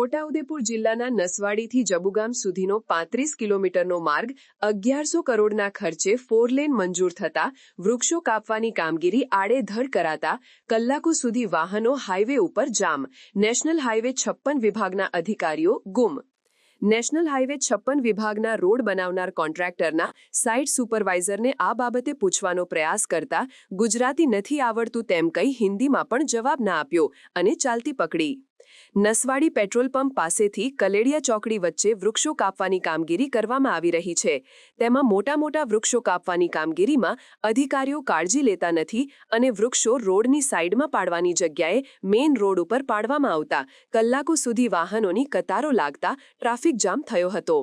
છોટાઉદેપુર જિલ્લાના નસવાડીથી જબુગામ સુધીનો 35 કિલોમીટરનો માર્ગ 1100 કરોડના ખર્ચે 4 લેન મંજૂર થતા વૃક્ષો કાપવાની કામગીરી આડેધડ કરાતા કલાકો સુધી વાહનો હાઈવે ઉપર જામ. નેશનલ હાઈવે 56 વિભાગના અધિકારીઓ ગુમ. નેશનલ હાઈવે 56 વિભાગના રોડ બનાવનાર કોન્ટ્રાક્ટરના સાઇટ સુપરવાઇઝરને આ બાબતે પૂછવાનો પ્રયાસ કરતા ગુજરાતી નથી આવડતું તેમ કહી હિન્દીમાં પણ જવાબ ના આપ્યો અને ચાલતી પકડી. નસવાડી પેટ્રોલ પંપ પાસેથી કલેડિયા ચોકડી વચ્ચે વૃક્ષો કાપવાની કામગીરી કરવામાં આવી રહી છે. તેમાં મોટા વૃક્ષો કાપવાની કામગીરીમાં અધિકારીઓ કાળજી લેતા નથી અને વૃક્ષો રોડની સાઈડમાં પાડવાની જગ્યાએ મેઇન રોડ ઉપર પાડવામાં આવતા કલાકો સુધી વાહનોની કતારો લાગતા ટ્રાફિક જામ થયો હતો.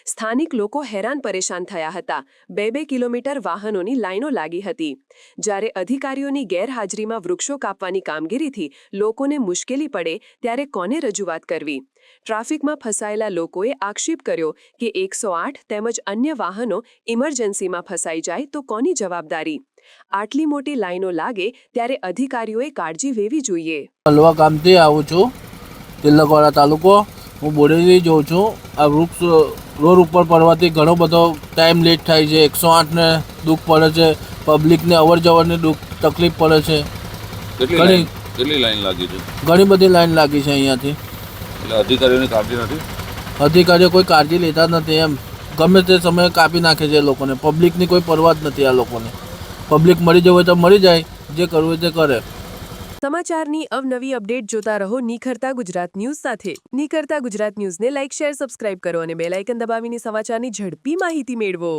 સ્થાનિક લોકો હેરાન પરેશાન થયા હતા. 2 કિલોમીટર વાહનોની લાઈનો લાગી હતી. જ્યારે અધિકારીઓની ગેરહાજરીમાં વૃક્ષો કાપવાની કામગીરીથી લોકોને મુશ્કેલી પડે ત્યારે કોને રજૂઆત કરવી? ટ્રાફિકમાં ફસાયેલા લોકોએ આક્ષેપ કર્યો કે 108 તેમજ અન્ય વાહનો ઇમરજન્સીમાં ફસાઈ જાય તો કોની જવાબદારી? આટલી મોટી લાઈનો લાગે ત્યારે અધિકારીઓએ કાળજી લેવી જોઈએ. હલવા ગામથી આવું છું, તિલકવાડા તાલુકો. હું બોડેલી જોઉં છું. આ વૃક્ષ રોડ ઉપર પડવાથી ઘણો બધો ટાઈમ લેટ થાય છે. 108ને દુઃખ પડે છે, પબ્લિકને અવર જવરની તકલીફ પડે છે. કેટલી લાઈન લાગી છે? ઘણી બધી લાઈન લાગી છે અહીંયાથી. એટલે અધિકારીઓની કાળજી નથી? અધિકારીઓ કોઈ કાળજી લેતા નથી. એમ ગમે તે સમયે કાપી નાખે છે એ લોકોને. પબ્લિકની કોઈ પરવા જ નથી આ લોકોને. પબ્લિક મરી જવું હોય તો મરી જાય, જે કરવું હોય તે કરે. સમાચારની અવનવી અપડેટ જોતા રહો નિખરતા ગુજરાત ન્યૂઝ સાથે. નિખરતા ગુજરાત ન્યૂઝને લાઇક, શેર, સબસ્ક્રાઇબ કરો અને બેલ આઇકન દબાવીને સમાચારની ઝડપી માહિતી મેળવો.